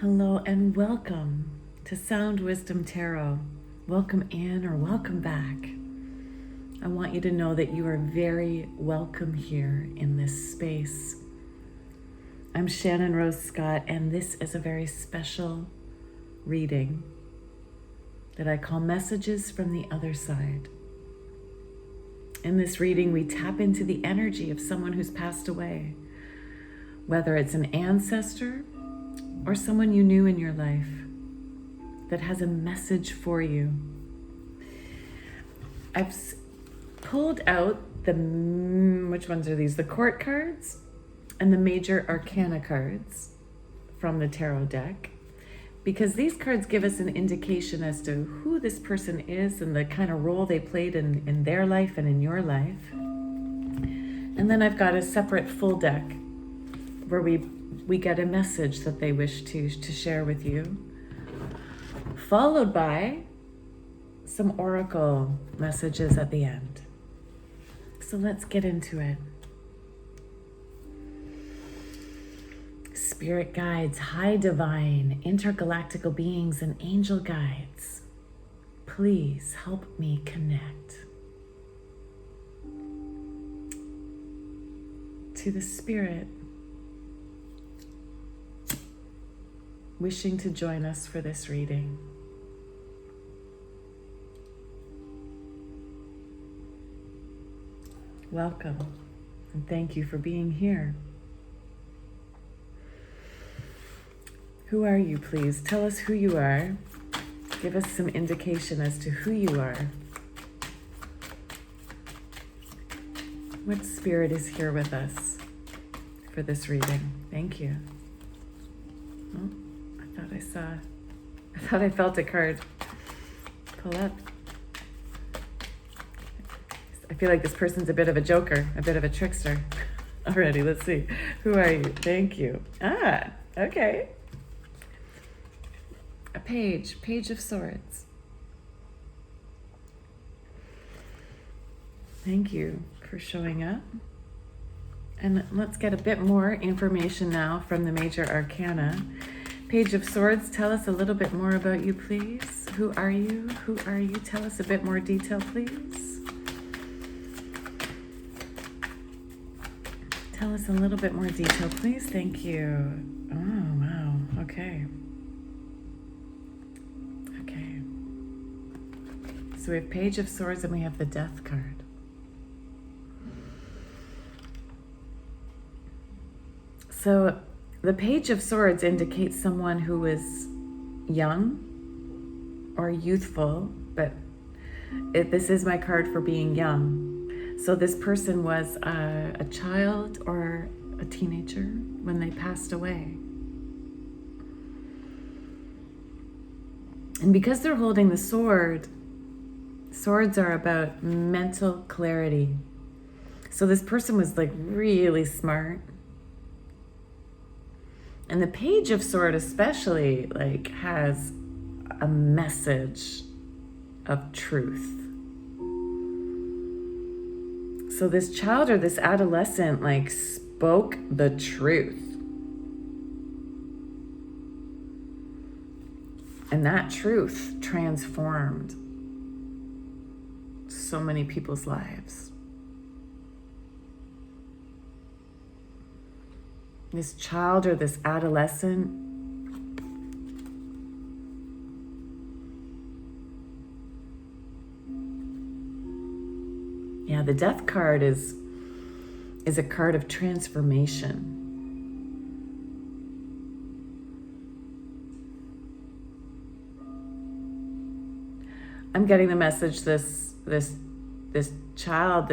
Hello and welcome to Sound Wisdom Tarot. Welcome in or welcome back. I want you to know that you are very welcome here in this space. I'm Shannon Rose Scott, and this is a very special reading that I call Messages from the Other Side. In this reading, we tap into the energy of someone who's passed away, whether it's an ancestor or someone you knew in your life that has a message for you. I've pulled out which ones are these? The court cards and the major arcana cards from the tarot deck, because these cards give us an indication as to who this person is and the kind of role they played in their life and in your life. And then I've got a separate full deck where we get a message that they wish to share with you, followed by some oracle messages at the end. So let's get into it. Spirit guides, high divine, intergalactical beings, and angel guides, please help me connect to the spirit wishing to join us for this reading. Welcome, and thank you for being here. Who are you, please? Tell us who you are. Give us some indication as to who you are. What spirit is here with us for this reading? Thank you. Oh. I thought I felt a card pull up. I feel like this person's a bit of a joker, a bit of a trickster. Already, let's see. Who are you? Thank you. Okay. A page of swords. Thank you for showing up. And let's get a bit more information now from the major arcana. Page of Swords, tell us a little bit more about you, please. Who are you? Who are you? Tell us a bit more detail, please. Tell us a little bit more detail, please. Thank you. Oh, wow. Okay. So we have Page of Swords and we have the Death card. So the Page of Swords indicates someone who is young or youthful, but this is my card for being young. So this person was a child or a teenager when they passed away. And because they're holding the sword, swords are about mental clarity. So this person was like really smart. And the Page of Sword especially has a message of truth. So this child or this adolescent spoke the truth. And that truth transformed so many people's lives. This child or this adolescent, the Death card is a card of transformation. I'm getting the message this child,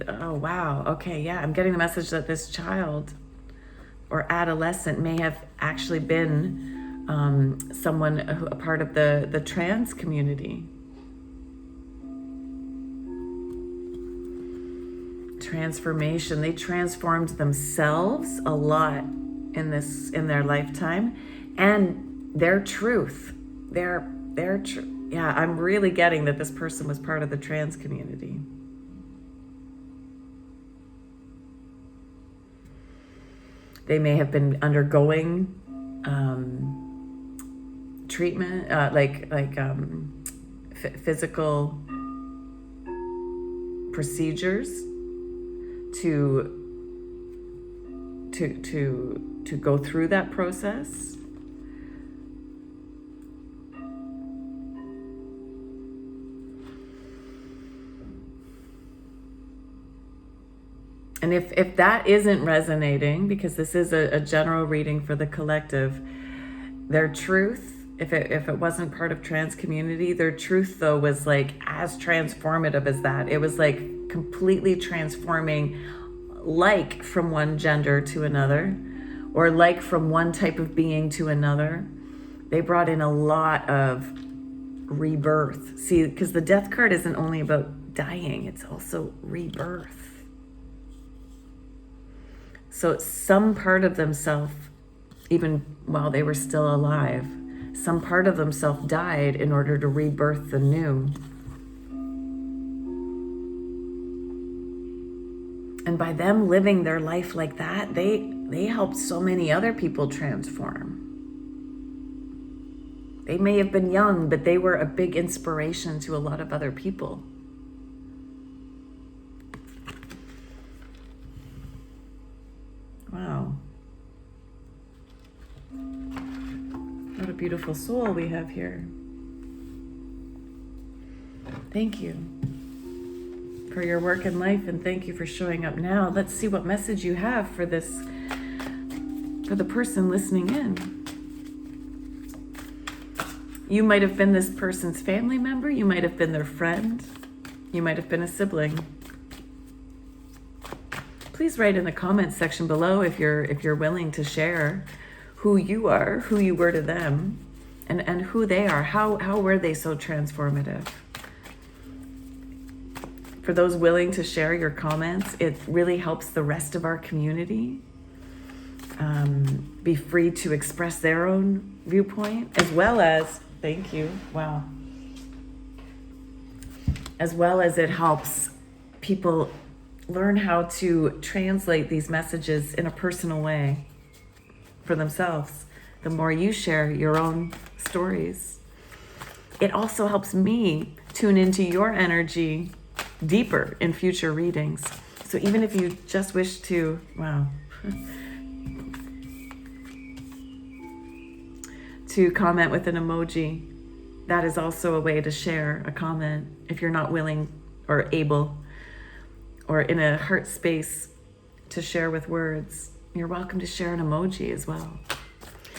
oh wow, okay, yeah, I'm getting the message that this child or adolescent may have actually been a part of the trans community. Transformation. They transformed themselves a lot in their lifetime, and their truth. I'm really getting that this person was part of the trans community. They may have been undergoing treatment, physical procedures to go through that process. And if that isn't resonating, because this is a general reading for the collective, their truth, if it wasn't part of trans community, their truth though was like as transformative as that. It was like completely transforming, like from one gender to another, or like from one type of being to another. They brought in a lot of rebirth. See, because the death card isn't only about dying, it's also rebirth. So some part of themselves, even while they were still alive, some part of themselves died in order to rebirth the new. And by them living their life like that, they helped so many other people transform. They may have been young, but they were a big inspiration to a lot of other people. Wow. What a beautiful soul we have here. Thank you for your work in life, and thank you for showing up now. Let's see what message you have for this, for the person listening in. You might have been this person's family member, you might have been their friend, you might have been a sibling. Please write in the comments section below if you're willing to share who you are, who you were to them, and who they are. How were they so transformative? For those willing to share your comments, it really helps the rest of our community be free to express their own viewpoint, as well as, thank you, wow. As well as it helps people learn how to translate these messages in a personal way for themselves. The more you share your own stories, it also helps me tune into your energy deeper in future readings. So even if you just wish to, wow, to comment with an emoji, that is also a way to share a comment if you're not willing or able or in a heart space to share with words. You're welcome to share an emoji as well.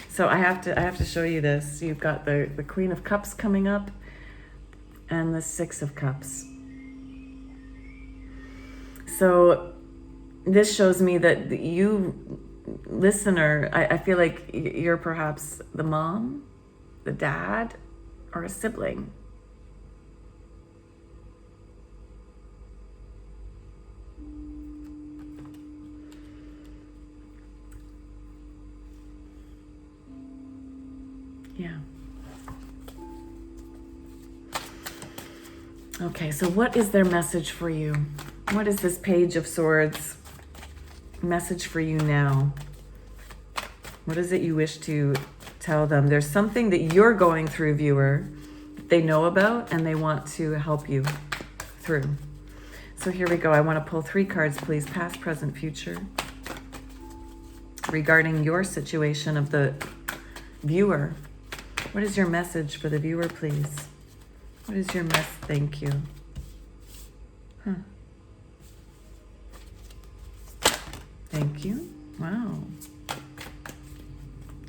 So I have to show you this. You've got the Queen of Cups coming up and the Six of Cups. So this shows me that you, listener, I feel like you're perhaps the mom, the dad, or a sibling. Yeah. Okay, so what is their message for you? What is this Page of Swords message for you now? What is it you wish to tell them? There's something that you're going through, viewer, they know about and they want to help you through. So here we go. I want to pull 3 cards, please. Past, present, future. Regarding your situation of the viewer. What is your message for the viewer, please? What is your mess? Thank you. Thank you. Wow.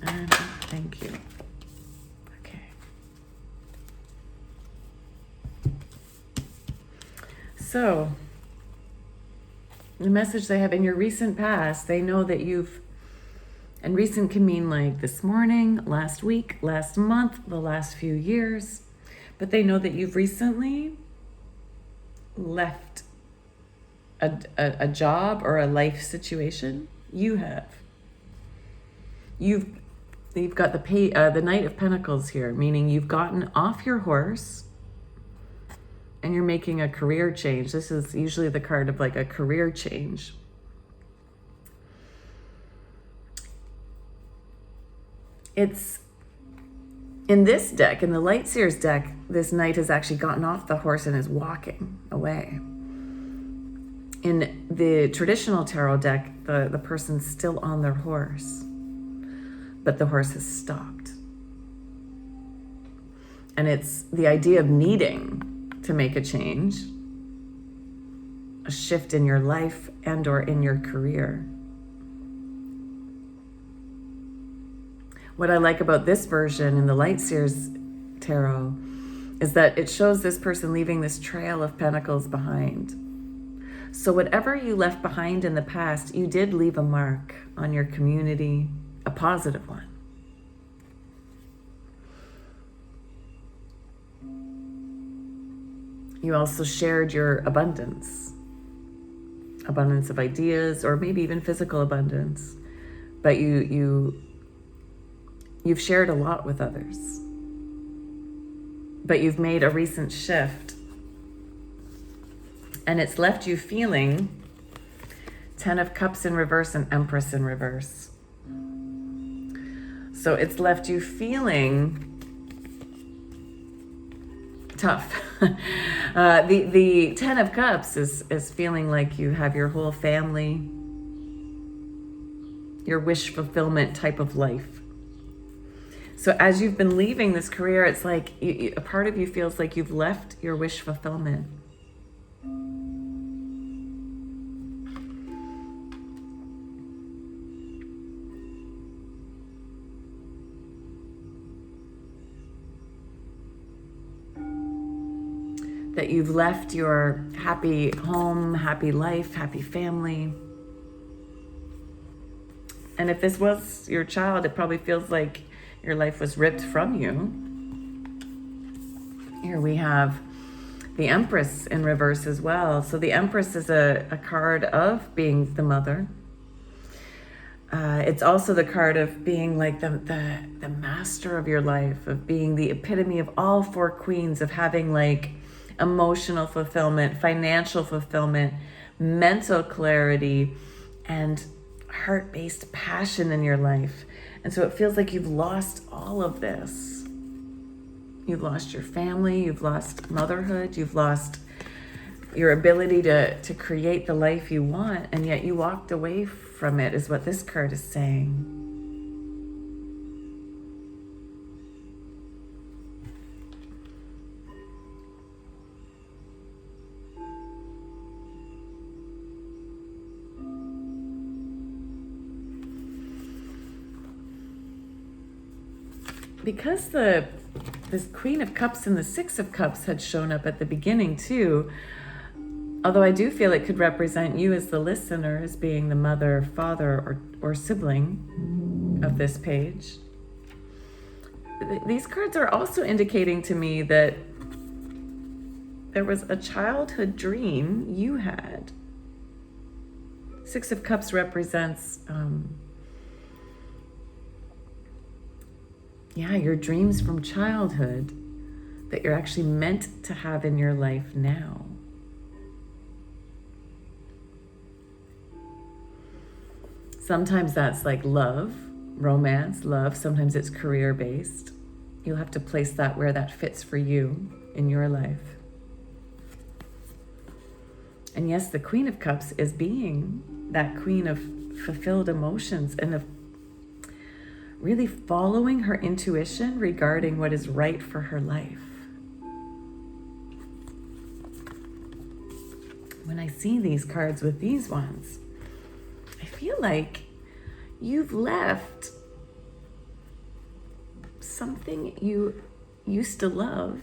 And thank you. Okay. So, the message they have in your recent past, they know that you've, and recent can mean like this morning, last week, last month, the last few years, but they know that you've recently left a job or a life situation. You have. You've got the Knight of Pentacles here, meaning you've gotten off your horse and you're making a career change. This is usually the card of like a career change. In this deck, in the Light Seers deck, this knight has actually gotten off the horse and is walking away. In the traditional tarot deck, the person's still on their horse, but the horse has stopped. And it's the idea of needing to make a change, a shift in your life and or in your career. What I like about this version in the Light Seers Tarot is that it shows this person leaving this trail of pentacles behind. So whatever you left behind in the past, you did leave a mark on your community, a positive one. You also shared your abundance of ideas, or maybe even physical abundance, but you've shared a lot with others, but you've made a recent shift, and it's left you feeling 10 of Cups in reverse and Empress in reverse. So it's left you feeling tough. The 10 of Cups is feeling like you have your whole family, your wish fulfillment type of life. So as you've been leaving this career, it's like a part of you feels like you've left your wish fulfillment. That you've left your happy home, happy life, happy family. And if this was your child, it probably feels like your life was ripped from you. Here we have the Empress in reverse as well. So the Empress is a card of being the mother. It's also the card of being like the master of your life, of being the epitome of all four queens, of having like emotional fulfillment, financial fulfillment, mental clarity, and heart-based passion in your life. And so it feels like you've lost all of this. You've lost your family, you've lost motherhood, you've lost your ability to create the life you want, and yet you walked away from it, is what this card is saying. Because this Queen of Cups and the Six of Cups had shown up at the beginning too, although I do feel it could represent you as the listener, as being the mother, father, or sibling of this page. These cards are also indicating to me that there was a childhood dream you had. Six of Cups represents your dreams from childhood that you're actually meant to have in your life now. Sometimes that's like love, romance, love. Sometimes it's career-based. You'll have to place that where that fits for you in your life. And yes, the Queen of Cups is being that queen of fulfilled emotions and of really following her intuition regarding what is right for her life. When I see these cards with these ones, I feel like you've left something you used to love,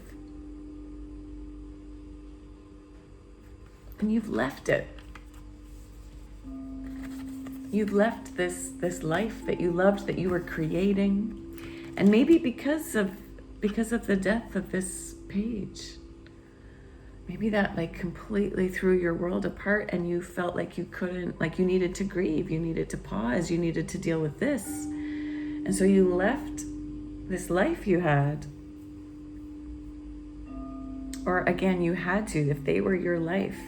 and you've left it. You've left this life that you loved, that you were creating, and maybe because of the death of this page, maybe that like completely threw your world apart, and you felt like you couldn't, like you needed to grieve, you needed to pause, you needed to deal with this, and so you left this life you had, or again, you had to, if they were your life.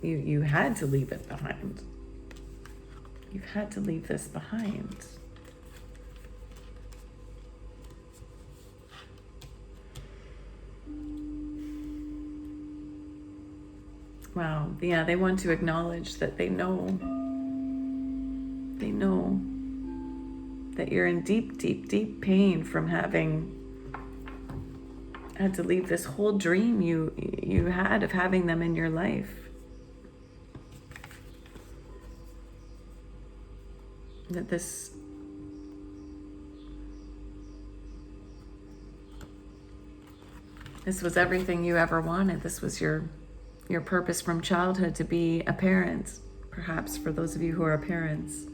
You had to leave it behind. You've had to leave this behind. Yeah, they want to acknowledge that they know that you're in deep, deep, deep pain from having had to leave this whole dream you had of having them in your life. That this was everything you ever wanted. This was your purpose from childhood, to be a parent, perhaps for those of you who are parents.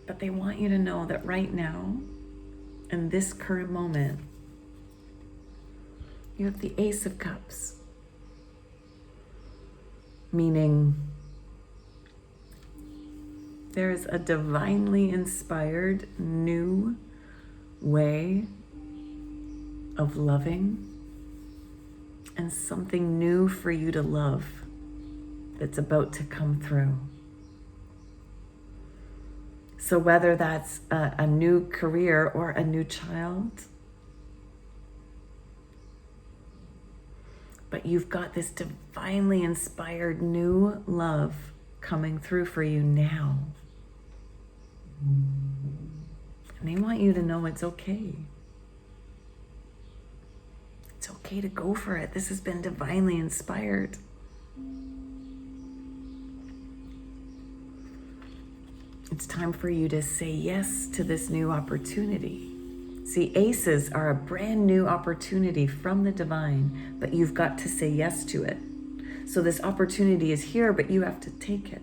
But they want you to know that right now, in this current moment, you have the Ace of Cups, meaning there is a divinely inspired new way of loving and something new for you to love that's about to come through. So whether that's a new career or a new child, but you've got this divinely inspired new love coming through for you now. And they want you to know it's okay. It's okay to go for it. This has been divinely inspired. It's time for you to say yes to this new opportunity. See, aces are a brand new opportunity from the divine, but you've got to say yes to it. So this opportunity is here, but you have to take it.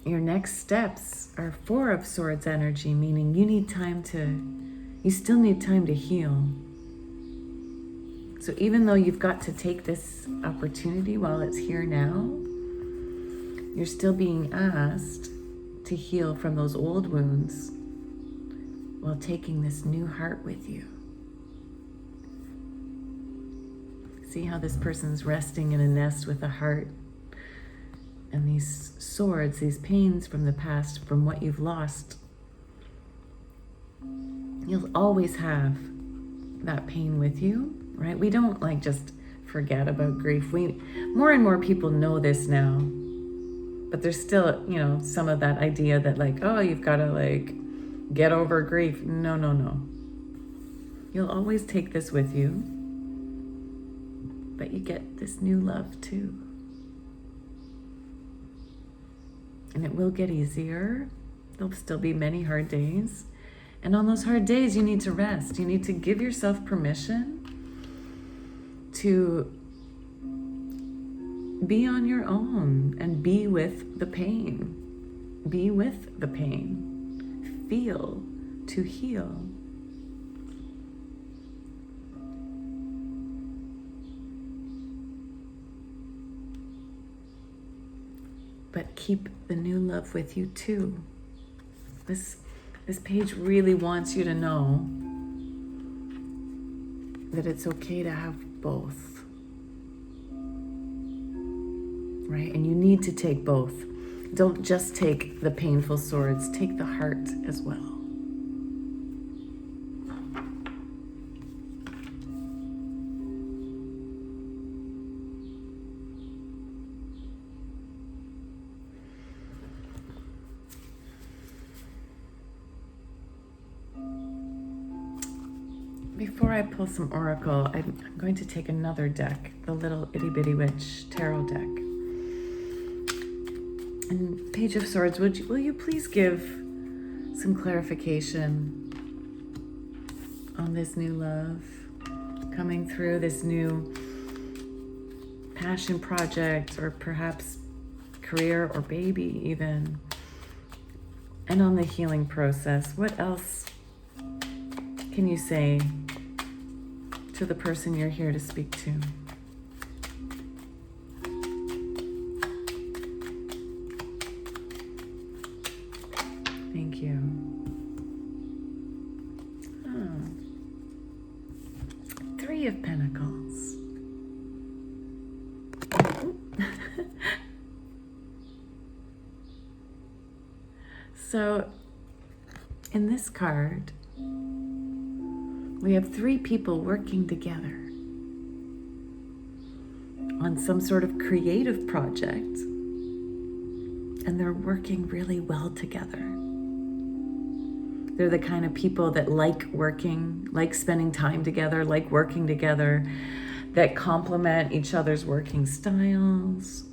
Your next steps are Four of Swords energy, meaning you still need time to heal. So even though you've got to take this opportunity while it's here now, you're still being asked to heal from those old wounds while taking this new heart with you. See how this person's resting in a nest with a heart, and these swords, these pains from the past, from what you've lost. You'll always have that pain with you, right? We don't just forget about grief. More and more people know this now, but there's still, some of that idea that oh, you've got to get over grief. No. You'll always take this with you, but you get this new love too. And it will get easier. There'll still be many hard days. And on those hard days, you need to rest. You need to give yourself permission to be on your own and be with the pain. Be with the pain. Feel to heal. But keep the new love with you too. This page really wants you to know that it's okay to have both. Right? And you need to take both. Don't just take the painful swords, take the heart as well. Before I pull some oracle, I'm going to take another deck, the little itty bitty witch tarot deck. And Page of Swords, will you please give some clarification on this new love coming through, this new passion project, or perhaps career or baby even, and on the healing process? What else can you say to the person you're here to speak to? Thank you. Three of Pentacles. So in this card, we have 3 people working together on some sort of creative project, and they're working really well together. They're the kind of people that like working, like spending time together, like working together, that complement each other's working styles.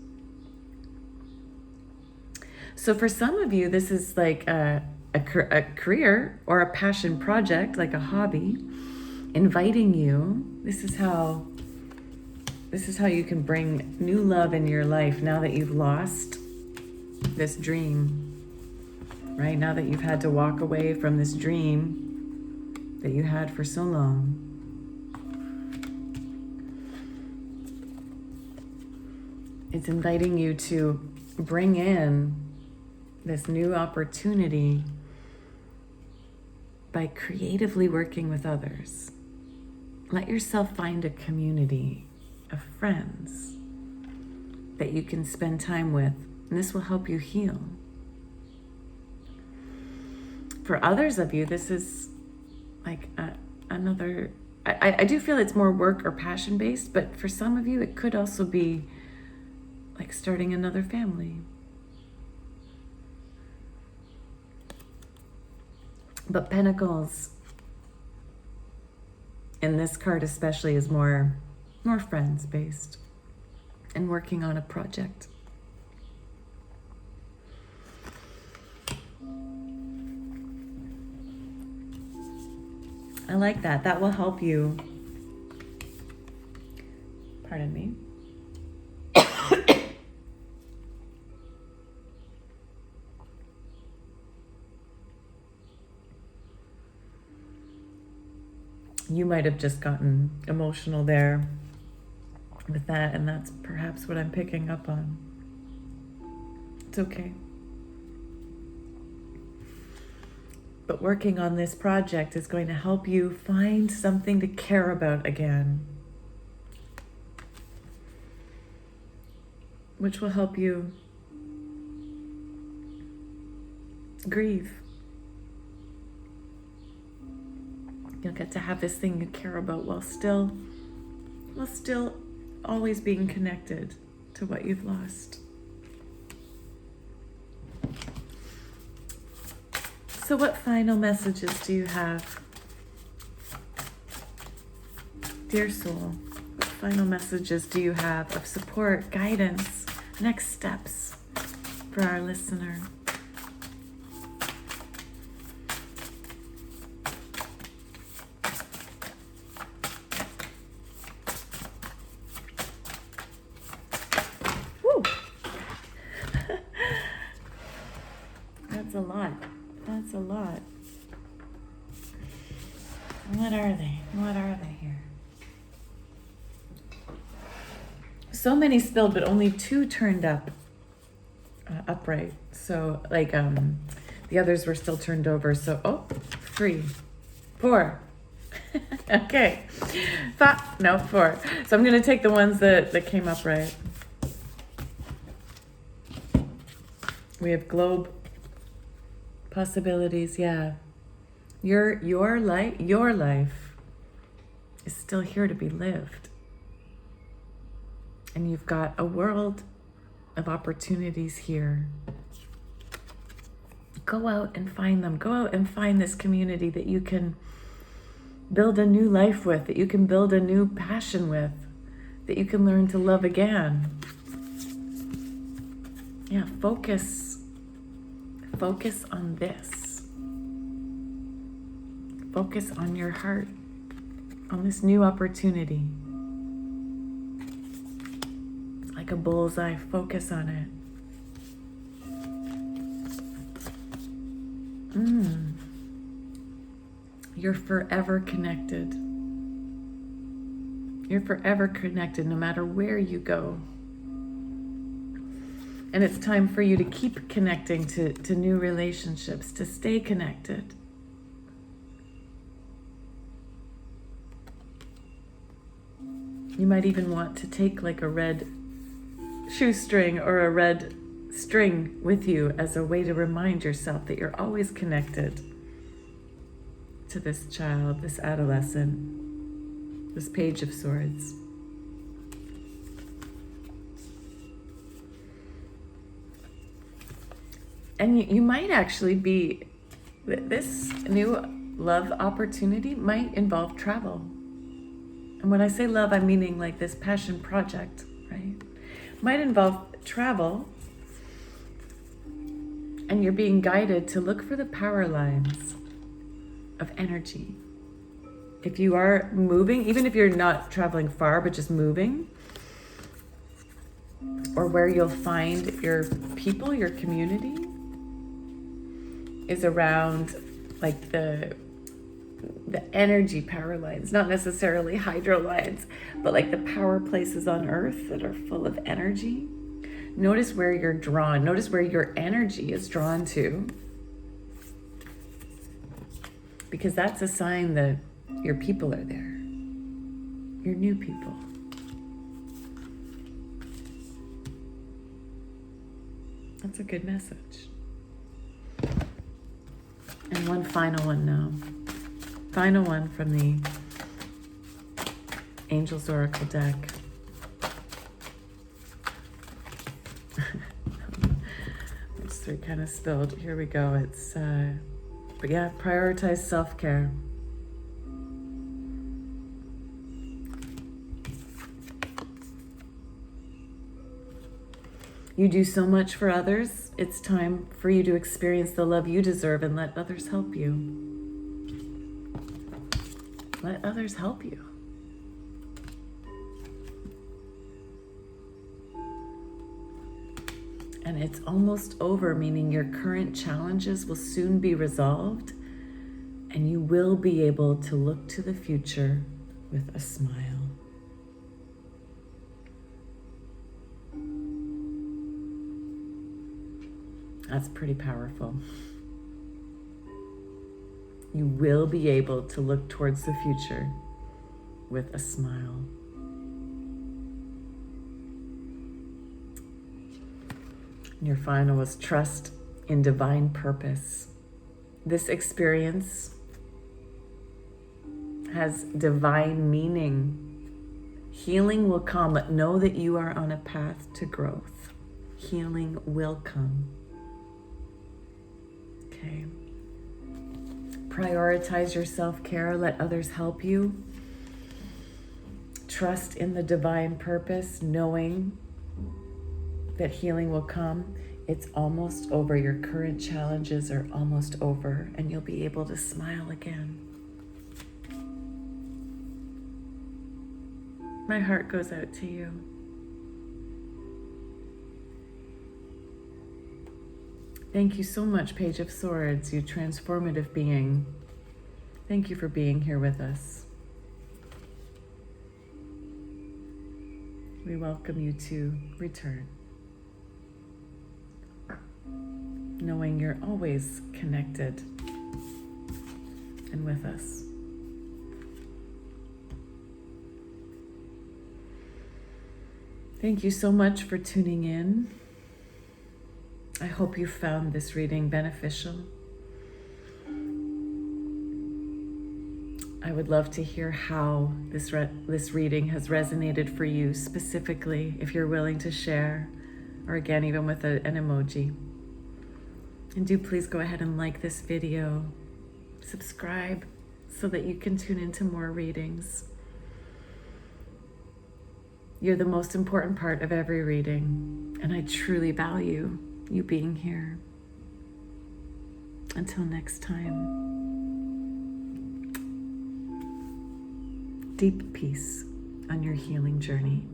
So for some of you, this is like a career or a passion project, like a hobby, inviting you. This is how you can bring new love in your life now that you've lost this dream, right? Now that you've had to walk away from this dream that you had for so long. It's inviting you to bring in this new opportunity by creatively working with others. Let yourself find a community of friends that you can spend time with, and this will help you heal. For others of you, this is like another, I do feel it's more work or passion based, but for some of you, it could also be like starting another family. But Pentacles, in this card especially, is more friends based and working on a project. I like that. That will help you. Pardon me. You might have just gotten emotional there with that, and that's perhaps what I'm picking up on. It's okay. But working on this project is going to help you find something to care about again, which will help you grieve. You'll get to have this thing you care about while still always being connected to what you've lost. So what final messages do you have? Dear soul, what final messages do you have of support, guidance, next steps for our listener? That's a lot. What are they? What are they here? So many spilled, but only 2 turned up upright. So like the others were still turned over. So 3, 4. Okay. 5, no, 4. So I'm gonna take the ones that came upright. We have globe. Possibilities, yeah. Your life is still here to be lived. And you've got a world of opportunities here. Go out and find them. Go out and find this community that you can build a new life with, that you can build a new passion with, that you can learn to love again. Yeah, focus on this. Focus on your heart, on this new opportunity. It's like a bullseye. Focus on it. You're forever connected. You're forever connected no matter where you go. And it's time for you to keep connecting to new relationships, to stay connected. You might even want to take like a red shoestring or a red string with you as a way to remind yourself that you're always connected to this child, this adolescent, this Page of Swords. And you might actually be, this new love opportunity might involve travel. And when I say love, I'm meaning like this passion project, right? Might involve travel, and you're being guided to look for the power lines of energy. If you are moving, even if you're not traveling far, but just moving, or where you'll find your people, your community, is around like the energy power lines, not necessarily hydro lines, but like the power places on earth that are full of energy. Notice where you're drawn. Notice where your energy is drawn to, because that's a sign that your people are there, your new people. That's a good message. And one final one now. Final one from the Angel's Oracle deck. These three kind of spilled. Here we go. It's, but yeah, prioritize self-care. You do so much for others. It's time for you to experience the love you deserve and let others help you. Let others help you. And it's almost over, meaning your current challenges will soon be resolved, and you will be able to look to the future with a smile. That's pretty powerful. You will be able to look towards the future with a smile. And your final was trust in divine purpose. This experience has divine meaning. Healing will come, but know that you are on a path to growth. Healing will come. Okay. Prioritize your self-care. Let others help you. Trust in the divine purpose, knowing that healing will come. It's almost over. Your current challenges are almost over, and you'll be able to smile again. My heart goes out to you. Thank you so much, Page of Swords, you transformative being. Thank you for being here with us. We welcome you to return, knowing you're always connected and with us. Thank you so much for tuning in. I hope you found this reading beneficial. I would love to hear how this reading has resonated for you specifically, if you're willing to share, or again, even with an emoji. And do please go ahead and like this video, subscribe so that you can tune into more readings. You're the most important part of every reading, and I truly value you being here. Until next time, deep peace on your healing journey.